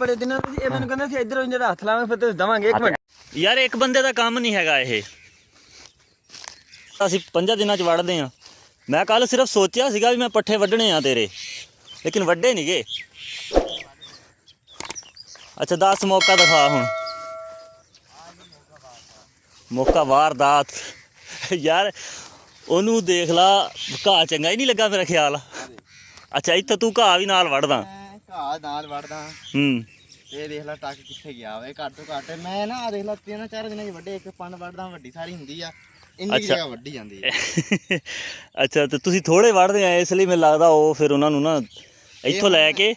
ਬੜੇ ਦਿਨਾਂ ਤੋਂ ਇਹ ਮੈਨੂੰ ਕਹਿੰਦਾ ਸੀ ਇੱਧਰੋਂ ਜਿਹੜਾ ਹੱਥ ਲਾਵਾਂਗੇ ਫਿਰ ਤੁਸੀਂ ਦਵਾਂਗੇ। ਇੱਕ ਮਿੰਟ ਯਾਰ, ਇੱਕ ਬੰਦੇ ਦਾ ਕੰਮ ਨਹੀਂ ਹੈਗਾ ਇਹ। ਅਸੀਂ 5 ਦਿਨਾਂ 'ਚ ਵੜਦੇ ਹਾਂ। ਮੈਂ ਕੱਲ ਸਿਰਫ ਸੋਚਿਆ ਸੀਗਾ ਵੀ ਮੈਂ ਪੱਠੇ ਵੱਢਣੇ ਆ ਤੇਰੇ, ਲੇਕਿਨ ਵੱਡੇ ਨਹੀਂ ਗਏ। ਅੱਛਾ ਦੱਸ, ਮੌਕਾ ਦਿਖਾ ਹੁਣ। ਮੌਕਾ ਵਾਰਦਾਤ ਯਾਰ, ਉਹਨੂੰ ਦੇਖ ਲਾ, ਘਾਹ ਚੰਗਾ ਹੀ ਨਹੀਂ ਲੱਗਾ ਮੇਰਾ ਖਿਆਲ। ਅੱਛਾ, ਇੱਥੇ ਤੂੰ ਘਾਹ ਵੀ ਨਾਲ ਵੜਦਾ? ਘਾਹ ਨਾਲ ਵੜਦਾ। ਇਹ ਦੇਖ ਲੈ ਟੱਕ ਕਿੱਥੇ ਗਿਆ ਵੇ, ਘੱਟ ਤੋਂ ਘੱਟ ਮੈਂ ਨਾ ਆ ਦੇਖ ਲੈ 3-4 ਦਿਨਾਂ 'ਚ ਵੱਡੇ ਇੱਕ ਪੰਨ ਵੜਦਾ, ਵੱਡੀ ਸਾਰੀ ਹੁੰਦੀ ਆ, ਇੰਨੀ ਜਗ੍ਹਾ ਵੱਢੀ ਜਾਂਦੀ ਹੈ। ਅੱਛਾ, ਤੇ ਤੁਸੀਂ ਥੋੜੇ ਵੜਦੇ ਆ, ਇਸ ਲਈ ਮੈਨੂੰ ਲੱਗਦਾ ਉਹ ਫਿਰ ਉਹਨਾਂ ਨੂੰ ਨਾ ਇੱਥੋਂ ਲੈ ਕੇ।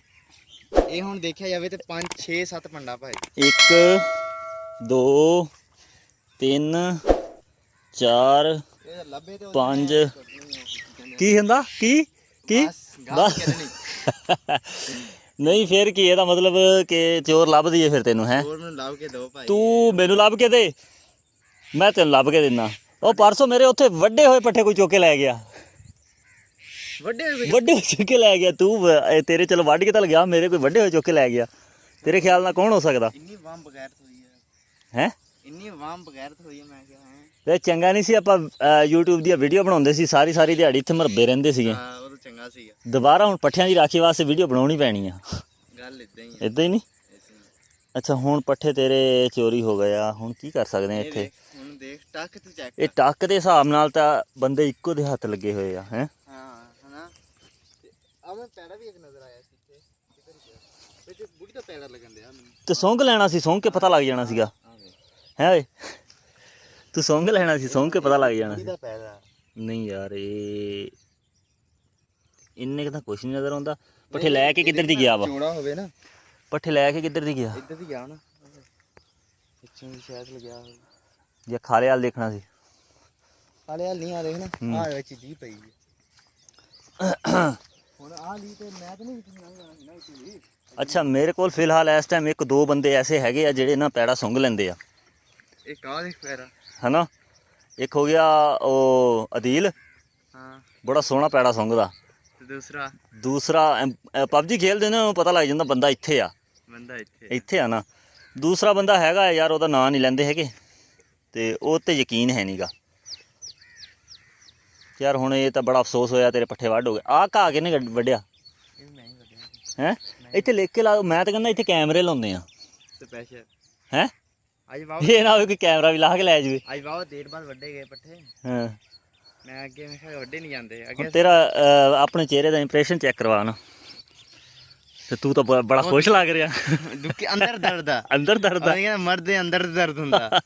ਇਹ ਹੁਣ ਦੇਖਿਆ ਜਾਵੇ ਤੇ 5 6 7 ਪੰਡਾ ਭਾਈ। 1 2 3 4 5 ਕੀ ਹੁੰਦਾ? ਕੀ ਬਸ ਨਹੀਂ, ਫਿਰ ਕੀ ਇਹਦਾ ਮਤਲਬ ਕਿ ਚੋਰ ਲੱਭ ਦਈਏ ਫਿਰ ਤੈਨੂੰ? ਹੈ ਲੱਭ ਕੇ ਦੋ ਭਾਈ, ਤੂੰ ਮੈਨੂੰ ਲੱਭ ਕੇ ਦੇ, ਮੈਂ ਤੈਨੂੰ ਲੱਭ ਕੇ ਦਿੰਦਾ। ਉਹ ਪਰਸੋਂ ਮੇਰੇ ਉੱਥੇ ਵੱਡੇ ਹੋਏ ਪੱਠੇ ਕੋਈ ਚੁੱਕ ਕੇ ਲੈ ਗਿਆ, ਵੱਡੇ ਚੁੱਕ ਕੇ ਲੈ ਗਿਆ। ਤੂੰ ਤੇਰੇ ਚਲੋ ਵੱਢ ਕੇ ਤਾਂ ਗਿਆ, ਮੇਰੇ ਕੋਈ ਵੱਡੇ ਹੋਏ ਚੁੱਕ ਕੇ ਲੈ ਗਿਆ। ਤੇਰੇ ਖਿਆਲ ਨਾਲ ਕੌਣ ਹੋ ਸਕਦਾ? ਇੰਨੀ ਵਾਮ ਬਗੈਰ ਹੋਈ ਹੈ ਇੰਨੀ ਵਾਮ ਬਗੈਰ ਹੋਈ ਹੈ। ਮੈਂ ਕਿਹਾ ਤੇ ਚੰਗਾ ਨਹੀਂ ਸੀ ਆਪਾਂ YouTube ਦੀਆਂ ਵੀਡੀਓ ਬਣਾਉਂਦੇ ਸੀ, ਸਾਰੀ ਦਿਹਾੜੀ ਇੱਥੇ ਮਰਬੇ ਰਹਿੰਦੇ ਸੀਗੇ। ਹਾਂ, ਉਹ ਤਾਂ ਚੰਗਾ ਸੀਗਾ। ਦੁਬਾਰਾ ਹੁਣ ਪੱਠਿਆਂ ਦੀ ਰਾਖੀ ਵਾਸਤੇ ਵੀਡੀਓ ਬਣਾਉਣੀ ਪੈਣੀ ਆ। ਗੱਲ ਇਦਾਂ ਹੀ ਨਹੀਂ? ਅੱਛਾ, ਹੁਣ ਪੱਠੇ ਤੇਰੇ ਚੋਰੀ ਹੋ ਗਏ ਆ, ਹੁਣ ਕੀ ਕਰ ਸਕਦੇ ਆ ਇੱਥੇ? ਹੁਣ ਦੇਖ ਟੱਕ ਤੇ ਚੈੱਕ, ਇਹ ਟੱਕ ਦੇ ਹਿਸਾਬ ਨਾਲ ਤਾਂ ਬੰਦੇ ਇੱਕੋ ਦੇ ਹੱਥ ਲੱਗੇ ਹੋਏ ਆ। ਹੈ ਹਾਂ ਹਨਾ, ਆ ਮੈਂ ਪੈੜਾ ਵੀ ਇੱਕ ਨਜ਼ਰ ਆਇਆ ਸੀ ਇੱਥੇ, ਕਿੱਧਰ ਗਿਆ ਵਿੱਚ ਬੁੜੀ ਦਾ ਪੈੜਾ ਲੱਗਣ ਦਿਆ ਮੈਨੂੰ। ਤੇ ਸੌਂਗ ਲੈਣਾ ਸੀ, ਸੌਂਗ ਕੇ ਪਤਾ ਲੱਗ ਜਾਣਾ ਸੀਗਾ। ਹੈ ਓਏ, ਤੂੰ ਸੌਂਗ ਲੈਣਾ ਸੀ, ਸੌਂਗ ਕੇ ਪਤਾ ਲੱਗ ਜਾਣਾ ਸੀ। ਨਹੀਂ ਯਾਰ, ਇਹ ਇੰਨੇ ਤਾਂ ਕੁਛ ਨਹੀਂ ਨਜ਼ਰ ਆਉਂਦਾ। ਪੱਠੇ ਲੈ ਕੇ ਕਿੱਧਰ ਦੀ ਗਿਆ ਵਾ? ਚੋੜਾ ਹੋਵੇ ਨਾ, ਪੱਠੇ ਲੈ ਕੇ ਕਿੱਧਰ ਦੀ ਗਿਆ? ਇੱਧਰ ਦੀ ਗਿਆ ਨਾ, ਪਿੱਛੋਂ ਦੀ ਸ਼ਾਇਦ ਲੱਗਿਆ ਹੋਵੇ, ਜਾਂ ਖਾਲੇ ਵਾਲ ਦੇਖਣਾ ਸੀ। ਖਾਲੇ ਹਾਲ ਨਹੀਂ ਆ, ਦੇਖ ਨਾ ਆ ਵਿੱਚ ਜੀ ਪਈ ਹੈ ਹੁਣ। ਆ ਲਈ ਤੇ ਮੈਂ ਤਾਂ ਨਹੀਂ ਵਿੱਚ ਜਾਣਾ ਸੀ ਨਾ ਇੱਥੇ। ਅੱਛਾ, ਮੇਰੇ ਕੋਲ ਫਿਲਹਾਲ ਇਸ ਟਾਈਮ 1-2 ਬੰਦੇ ਐਸੇ ਹੈਗੇ ਆ ਜਿਹੜੇ ਨਾ ਪੈੜਾ ਸੁੰਘ ਲੈਂਦੇ ਆ। ਇੱਕ ਆ ਦੇਖ ਪੈੜਾ, ਹਨਾ। ਇੱਕ ਹੋ ਗਿਆ ਉਹ ਅਦੀਲ, ਹਾਂ, ਬੜਾ ਸੋਹਣਾ ਪੈੜਾ ਸੁੰਘਦਾ। ਤੇ ਦੂਸਰਾ ਪਬਜੀ ਖੇਲਦੇ ਨੇ, ਉਹਨੂੰ ਪਤਾ ਲੱਗ ਜਾਂਦਾ ਬੰਦਾ ਇੱਥੇ ਆ, ਇੱਥੇ ਆ ਨਾ। ਦੂਸਰਾ ਬੰਦਾ ਹੈਗਾ ਯਾਰ, ਉਹਦਾ ਨਾਂ ਨਹੀਂ ਲੈਂਦੇ ਹੈਗੇ, ਤੇ ਉਹ ਤੇ ਯਕੀਨ ਹੈ ਨਹੀਂਗਾ ਯਾਰ। ਹੁਣ ਇਹ ਤਾਂ ਬੜਾ ਅਫਸੋਸ ਹੋਇਆ, ਤੇਰੇ ਪੱਠੇ ਵੱਢ ਹੋ ਗਏ। ਆਹ ਘਾਹ ਕਿਹਨੇ ਵੱਢਿਆ? ਹੈ ਇੱਥੇ ਲਿਖ ਕੇ ਲਾ। ਮੈਂ ਤਾਂ ਕਹਿੰਦਾ ਇੱਥੇ ਕੈਮਰੇ ਲਾਉਂਦੇ ਆ ਸਪੈਸ਼ਲ। ਹੈ ਅੱਜ ਵਾਹ, ਇਹ ਨਾ ਹੋਵੇ ਕੋਈ ਕੈਮਰਾ ਵੀ ਲਾ ਕੇ ਲੈ ਜਾਵੇ। ਅੱਜ ਵਾਹ ਦੇਰ ਬਾਅਦ ਵੱਡੇ ਗਏ ਪੱਠੇ। ਹਾਂ, ਮੈਂ ਅੱਗੇ ਮੈਂ ਕਿਹਾ ਵੱਡੇ ਨਹੀਂ ਜਾਂਦੇ ਅੱਗੇ। ਤੇਰਾ ਆਪਣੇ ਚਿਹਰੇ ਦਾ ਇੰਪ੍ਰੈਸ਼ਨ ਚੈੱਕ ਕਰਵਾ ਨਾ, ਤੇ ਤੂੰ ਤਾਂ ਬੜਾ ਖੁਸ਼ ਲੱਗ ਰਿਹਾ। ਦੁੱਖੀ ਅੰਦਰ ਦਰਦ ਆ, ਅੰਦਰ ਦਰਦ ਆ। ਮਰਦ ਦੇ ਅੰਦਰ ਦਰਦ ਹੁੰਦਾ,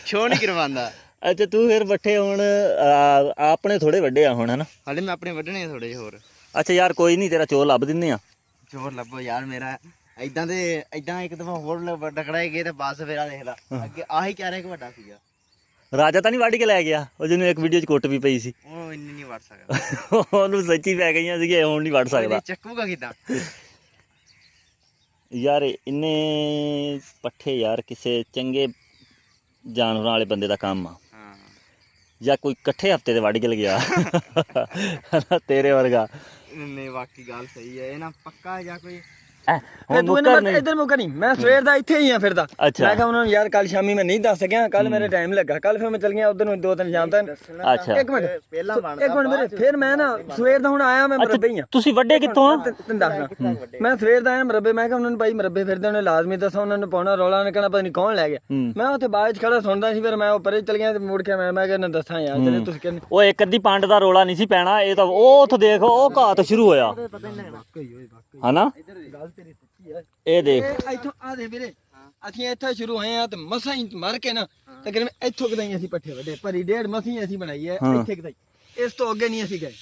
ਸ਼ੋਅ ਨਹੀਂ ਕਰਵਾਉਂਦਾ। ਅੱਛਾ, ਤੂੰ ਫਿਰ ਪੱਠੇ ਹੁਣ ਆਪਣੇ ਥੋੜੇ ਵੱਡੇ ਆ ਹੁਣ, ਹਨਾ? ਹਾਲੇ ਮੈਂ ਆਪਣੇ ਵੱਢਣੇ ਥੋੜੇ ਜਿਹੇ ਹੋਰ। ਅੱਛਾ ਯਾਰ, ਕੋਈ ਨਹੀਂ, ਤੇਰਾ ਚੋਰ ਲੱਭ ਦਿੰਦੇ ਆ। ਚੋਰ ਲੱਭੋ ਯਾਰ ਮੇਰਾ। ਇਦਾਂ ਇੱਕ ਦਫਾ ਹੋਰ ਡਕੜਾਏ ਗਏ ਤੇ ਬਸ ਫਿਰ ਆ ਦੇਖ ਲਾ ਅੱਗੇ ਆਹੀ ਕਹਿ ਰਿਹਾ ਕਿ ਵੱਡਾ ਸੀਗਾ। ਰਾਜਾ ਤਾਂ ਨਹੀਂ ਵੱਢ ਕੇ ਲੈ ਗਿਆ ਉਹ, ਜਿਹਨੂੰ ਇੱਕ ਵੀਡੀਓ 'ਚ ਕੁੱਟ ਵੀ ਪਈ ਸੀ? ਉਹ ਇੰਨੀ ਨਹੀਂ ਵੱਢ ਸਕਦਾ, ਉਹਨੂੰ ਸੱਚੀ ਪੈ ਗਈਆਂ ਸੀਗੀਆਂ, ਹੁਣ ਨਹੀਂ ਵੱਢ ਸਕਦਾ। ਚੱਕੂਗਾ ਕਿੱਦਾਂ ਯਾਰ? ਇੰਨੇ ਪੱਠੇ ਯਾਰ ਕਿਸੇ ਚੰਗੇ ਜਾਨਵਰਾਂ ਵਾਲੇ ਬੰਦੇ ਦਾ ਕੰਮ ਆ, ਜਾਂ ਕੋਈ ਇਕੱਠੇ ਹਫਤੇ ਦੇ ਵੱਢ ਕੇ ਗਿਆ ਤੇਰੇ ਵਰਗਾ। ਨਹੀਂ ਬਾਕੀ ਗੱਲ ਸਹੀ ਹੈ, ਇਹ ਨਾ ਪੱਕਾ ਜਾਂ ਕੋਈ ਇੱਧਰ ਮੁੱਕਰ ਨਹੀਂ। ਮੈਂ ਸਵੇਰ ਦਾ ਇੱਥੇ ਹੀ ਆ ਫਿਰਦਾ। ਮੈਂ ਅੱਛਾ, ਕਿਹਾ ਉਹਨਾਂ ਨੂੰ ਯਾਰ ਕੱਲ ਸ਼ਾਮੀ ਮੈਂ ਨਹੀਂ ਦੱਸ ਸਕਿਆ, ਕੱਲ ਮੇਰੇ ਟਾਈਮ ਲੱਗਾ, ਕੱਲ ਫਿਰ ਮੈਂ ਚਲ ਗਿਆ ਉਧਰ ਨੂੰ 2-3 ਸ਼ਾਮ ਤੱਕ। ਅੱਛਾ, ਇੱਕ ਮਿੰਟ ਵੀਰੇ, ਫਿਰ ਮੈਂ ਨਾ ਸਵੇਰ ਦਾ ਹੁਣ ਆਇਆ, ਮੈਂ ਮਰਬੇ ਹੀ ਆ। ਤੁਸੀਂ ਵੱਡੇ ਕਿੱਥੋਂ ਆ? ਤੈਨੂੰ ਦੱਸਦਾ, ਮੈਂ ਸਵੇਰ ਦਾ ਆਇਆ ਮਰਬੇ। ਮੈਂ ਕਿਹਾ ਉਹਨਾਂ ਨੂੰ ਭਾਈ ਮਰਬੇ ਫਿਰਦੇ, ਉਹਨੇ ਲਾਜ਼ਮੀ ਦੱਸਾਂ, ਉਹਨਾਂ ਨੂੰ ਪਾਉਣਾ ਰੌਲਾ, ਉਹਨੇ ਕਹਿਣਾ ਪਤਾ ਨਹੀਂ ਕੌਣ ਲੈ ਗਿਆ। ਮੈਂ ਉੱਥੇ ਬਾਅਦ 'ਚ ਖੜਾ ਸੁਣਦਾ ਸੀ, ਫਿਰ ਮੈਂ ਉੱਪਰ ਚਲ ਗਿਆ ਤੇ ਮੁੜ ਕੇ ਮੈਂ ਕਿਹਾ ਦੱਸਾਂ ਯਾਰ ਜਿਹੜੇ ਤੁਸੀਂ ਕਹਿੰਦੇ। ਉਹ ਇੱਕ ਅੱਧੀ ਪੰਡ ਦਾ ਰੌਲਾ ਨਹੀਂ ਸੀ ਪੈਣਾ, ਇਹ ਤਾਂ ਉਹ ਉੱਥੋਂ ਦੇਖ, ਉਹ ਘਾਹ ਤੋਂ ਸ਼ੁਰੂ ਹੋਇਆ, ਹਨਾ? ਇਹ ਦੇਖ ਇੱਥੋਂ ਆ ਦੇ ਵੀਰੇ, ਅਸੀਂ ਇੱਥੇ ਸ਼ੁਰੂ ਹੋਏ ਆ ਤੇ ਮਸਾਂ ਹੀ ਮਰ ਕੇ ਨਾ ਤਕਰੀਬਨ ਇੱਥੋਂ ਕਿਦਾਈ ਅਸੀਂ ਪੱਠੇ ਵੱਡੇ, ਭਰੀ ਡੇਢ ਮਸੀਂ ਅਸੀਂ ਬਣਾਈ ਹੈ ਇੱਥੇ ਕਿਦਾਈ, ਇਸ ਤੋਂ ਅੱਗੇ ਨਹੀਂ ਅਸੀਂ ਗਏ।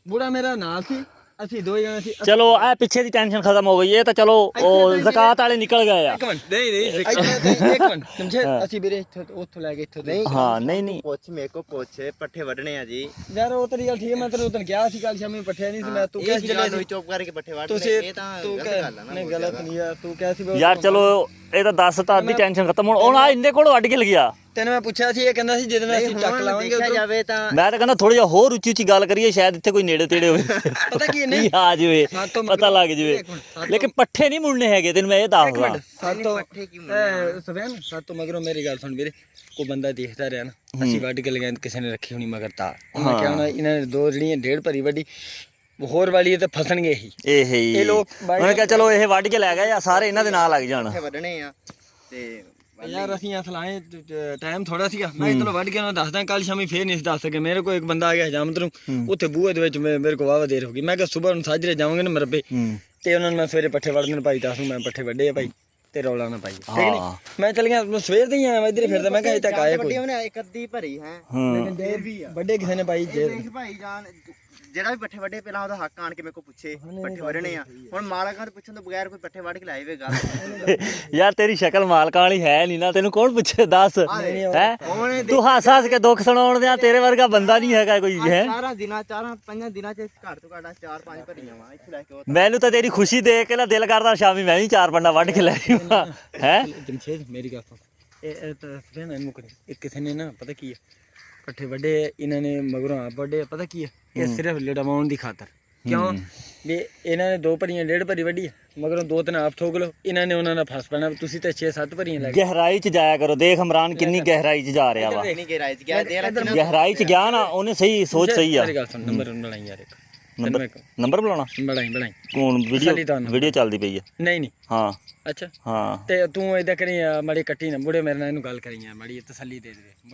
ਬੁੜਾ ਮੇਰਾ ਨਾਲ ਸੀ, ਅਸੀਂ 2 ਜਣੇ ਸੀ। ਚਲੋ ਆ ਪਿੱਛੇ ਦੀ ਟੈਨਸ਼ਨ ਖਤਮ ਹੋ ਗਈ, ਇਹ ਤਾਂ ਚਲੋ ਉਹ ਜ਼ਕਾਤ ਵਾਲੇ ਨਿਕਲ ਗਏ ਆ। ਇੱਕ ਮਿੰਟ ਇੱਕ ਮਿੰਟ ਸਮਝੇ, ਅਸੀਂ ਵੀਰੇ ਉੱਥੋਂ ਲੈ ਕੇ ਇੱਥੋਂ ਨਹੀਂ। ਹਾਂ ਨਹੀਂ ਪੁੱਛ ਮੇਰੇ ਕੋ ਪੁੱਛ, ਪੱਠੇ ਵੱਢਣੇ ਆ ਜੀ ਯਾਰ। ਉਹ ਤੇਰੀ ਗੱਲ ਠੀਕ ਹੈ, ਮੈਂ ਤੈਨੂੰ ਉਦੋਂ ਕਿਹਾ ਸੀ ਕੱਲ ਸ਼ਾਮੀ ਪੱਠੇ ਨਹੀਂ ਸੀ, ਮੈਂ ਤੂੰ ਕਹਿ ਸੀ ਚਲੇ ਚੁੱਪ ਕਰਕੇ ਪੱਠੇ ਵੱਢ ਲੈ, ਇਹ ਤਾਂ ਗਲਤ ਗੱਲ ਆ ਨਾ। ਨਹੀਂ ਗਲਤ ਨਹੀਂ ਯਾਰ, ਤੂੰ ਕਹਿ ਸੀ ਯਾਰ। ਚਲੋ ਇਹ ਤਾਂ ਦੱਸ ਤਾਂ ਅੱਧੀ ਟੈਨਸ਼ਨ ਖਤਮ। ਹੁਣ ਆ ਇੰਨੇ ਕੋਲ ਵੱਢ ਕੇ ਲਗਿਆ ਤੈਨੂੰ ਮੈਂ ਪੁੱਛਿਆ ਸੀ, ਇਹ ਕਹਿੰਦਾ ਸੀ ਜਦੋਂ ਅਸੀਂ ਚੱਕ ਲਾਵਾਂਗੇ ਦੇਖਿਆ ਜਾਵੇ ਤਾਂ ਮੈਂ ਤਾਂ ਕਹਿੰਦਾ ਥੋੜਾ ਜਿਹਾ ਹੋਰ ਉੱਚੀ ਉੱਚੀ ਗੱਲ ਕਰੀਏ, ਸ਼ਾਇਦ ਇੱਥੇ ਕੋਈ ਨੇੜੇ ਤੇੜੇ ਹੋਵੇ ਪਤਾ ਕੀ ਨਹੀਂ ਆ ਜਾਵੇ, ਸਾਤੋਂ ਪਤਾ ਲੱਗ ਜਾਵੇ। ਲੇਕਿਨ ਪੱਠੇ ਨਹੀਂ ਮੁੜਨੇ ਹੈਗੇ, ਤੈਨੂੰ ਮੈਂ ਇਹ ਦੱਸਦਾ। ਸਾਤੋਂ ਸਵੇਨ ਸਾਤੋਂ ਮਗਰੋਂ ਮੇਰੀ ਗੱਲ ਸੁਣ ਵੀਰੇ, ਕੋਈ ਬੰਦਾ ਦੇਖਦਾ ਰਿਹਾ ਨਾ, ਅਸੀਂ ਵੱਢ ਕੇ ਲਗਾਏ ਕਿਸੇ ਨੇ ਰੱਖੀ ਹੋਣੀ ਮਗਰ ਤਾਂ ਉਹਨਾਂ ਕਿਹਾ ਹੋਣਾ ਇਹਨਾਂ ਨੇ ਦੋ ਜਿਹੜੀਆਂ ਡੇਢ ਭਰੀ ਵੱਡੀ ਹੋਰ ਵਾਲੀ ਤੇ ਫਸਣਗੇ ਹੀ ਇਹ ਲੋਕ ਉਹਨੇ ਕਿਹਾ ਚਲੋ ਇਹ ਵੱਢ ਕੇ ਲੈ ਗਏ ਆ ਸਾਰੇ, ਇਹਨਾਂ ਦੇ ਨਾਲ ਲੱਗ ਜਾਣ। ਇੱਥੇ ਵੱਢਣੇ ਆ ਤੇ ਯਾਰ ਅਸੀਂ ਅਸਲਾਏ ਟਾਈਮ ਥੋੜਾ ਸੀਗਾ, ਮੈਂ ਚਲੋ ਵੱਢ ਕੇ ਉਹਨਾਂ ਦੱਸਦਾ, ਕੱਲ ਸ਼ਾਮੀ ਫੇਰ ਨਹੀਂ ਦੱਸ ਸਕੇ। ਮੇਰੇ ਕੋਲ ਇੱਕ ਬੰਦਾ ਆ ਗਿਆ ਹਜਾਮਤ ਨੂੰ, ਉੱਥੇ ਬੂਹੇ ਦੇ ਵਿੱਚ ਮੇਰੇ ਕੋਲ ਵਾਵਾ ਦੇਰ ਹੋ ਗਈ। ਮੈਂ ਕਿਹਾ ਸਵੇਰ ਨੂੰ ਸਾਜਰੇ ਜਾਵਾਂਗੇ ਨਾ ਮਰਬੇ, ਤੇ ਉਹਨਾਂ ਨੂੰ ਮੈਂ ਸਵੇਰੇ ਪੱਠੇ ਵੱਢਣ ਭਾਈ ਦੱਸ ਨੂੰ ਮੈਂ ਪੱਠੇ ਵੱਢੇ ਆ ਭਾਈ, ਤੇ ਰੌਲਾ ਨਾ ਪਾਈ, ਠੀਕ ਨਹੀਂ। ਮੈਂ ਚੱਲ ਗਿਆ ਸਵੇਰ ਦੇ ਹੀ ਆਇਆ, ਇੱਧਰ ਫਿਰਦਾ, ਮੈਂ ਕਿਹਾ ਅਜੇ ਤੱਕ ਆਇਆ ਕੋਈ। ਉਹਨੇ ਇੱਕ ਅੱਧੀ ਭਰੀ ਹੈ ਲੇਕਿਨ ਦੇਰ ਵੀ ਆ ਵੱਡੇ ਕਿਸੇ ਨੇ ਪਾਈ ਜੇ ਭਾਈ ਜਾਨ ਜਿਹੜਾ ਵੀ ਪੱਠੇ ਵੱਡੇ ਪਹਿਲਾਂ ਉਹਦਾ ਹੱਕ ਆਣ ਕੇ ਮੇਰੇ ਕੋਲ ਪੁੱਛੇ ਪੱਠੇ ਵੱਢਣੇ ਆ। ਹੁਣ ਮਾਲਕਾਂ ਤੋਂ ਪੁੱਛਣ ਤੋਂ ਬਗੈਰ ਕੋਈ ਪੱਠੇ ਵੱਢ ਕੇ ਲਾਏ ਵੇ ਗੱਲ ਯਾਰ ਤੇਰੀ ਸ਼ਕਲ ਮਾਲਕਾਂ ਵਾਲੀ ਹੈ ਨਹੀਂ ਨਾ, ਤੈਨੂੰ ਕੌਣ ਪੁੱਛੇ ਦੱਸ ਹੈ। ਤੂੰ ਹੱਸ ਹੱਸ ਕੇ ਦੁੱਖ ਸੁਣਾਉਣ ਦਿਆਂ, ਤੇਰੇ ਵਰਗਾ ਬੰਦਾ ਨਹੀਂ ਹੈਗਾ ਕੋਈ ਹੈ। 4-5 ਦਿਨਾਂ ਚ ਘੱਟ ਤੋਂ ਘੱਟ 4-5 ਭਰੀਆਂ ਵਾ ਇੱਥੇ ਲੈ ਕੇ। ਮੈਨੂੰ ਤਾਂ ਤੇਰੀ ਖੁਸ਼ੀ ਦੇਖ ਕੇ ਨਾ ਦਿਲ ਕਰਦਾ ਸ਼ਾਮੀ ਮੈਂ ਵੀ 4 ਪੰਡਾ ਵੱਢ ਕੇ ਲੈ ਆਵਾਂ ਹੈ। ਜਮਸ਼ੇਦ ਮੇਰੀ ਗੱਲ ਸੁਣ, ਇਹ ਤਾਂ ਸਵੇਰ ਮੁੱਕ ਇਹ ਕਿਸੇ ਨੇ ਨਾ ਪਤਾ ਕੀ ਹੈ, ਪੱਠੇ ਵੱਡੇ ਇਹਨਾਂ ਨੇ ਮਗਰੋਂ ਆਪ ਵੱਡੇ, ਪਤਾ ਕੀ ਹੈ, ਇਹ ਸਿਰਫ ਲੜਵਾਉਣ ਦੀ ਖਾਤਰ। ਕਿਉਂ ਵੀ ਇਹਨਾਂ ਨੇ 2 ਭਰੀਆਂ ਡੇਢ ਭਰੀ ਵੱਡੀ, ਮਗਰੋਂ 2-3 ਆਪ ਠੋਕ ਲਓ, ਇਹਨਾਂ ਨੇ ਉਹਨਾਂ ਨਾਲ ਫਸ ਪੈਣਾ। ਤੁਸੀਂ ਤਾਂ 6-7 ਭਰੀਆਂ ਲੈ ਗਏ। ਗਹਿਰਾਈ ਚ ਜਾਇਆ ਕਰੋ, ਦੇਖ ਇਮਰਾਨ ਕਿੰਨੀ ਗਹਿਰਾਈ ਚ ਜਾ ਰਿਹਾ ਵਾ। ਨਹੀਂ ਗਹਿਰਾਈ ਚ ਗਿਆ ਗਹਿਰਾਈ ਚ ਗਿਆ ਨਾ ਉਹਨੇ, ਸਹੀ ਸੋਚ ਸਹੀ ਆ। ਮੇਰੀ ਗੱਲ ਸੁਣ, ਨੰਬਰ ਬਣਾਈ ਯਾਰ ਇੱਕ ਨੰਬਰ ਬੁਲਾਉਣਾ ਬਣਾਈ ਹੁਣ ਵੀਡੀਓ ਚੱਲਦੀ ਪਈ ਆ। ਨਹੀਂ ਹਾਂ ਅੱਛਾ ਹਾਂ ਤੇ ਤੂੰ ਏਦਾਂ ਕਰੀ ਮਾੜੀ ਕੱਟੀ ਨਾ ਬੁੜੇ ਮੇਰੇ ਨਾਲ ਇਹਨੂੰ ਗੱਲ ਕਰੀ ਮਾੜੀ ਤਸੱਲੀ ਦੇ ਦੇ।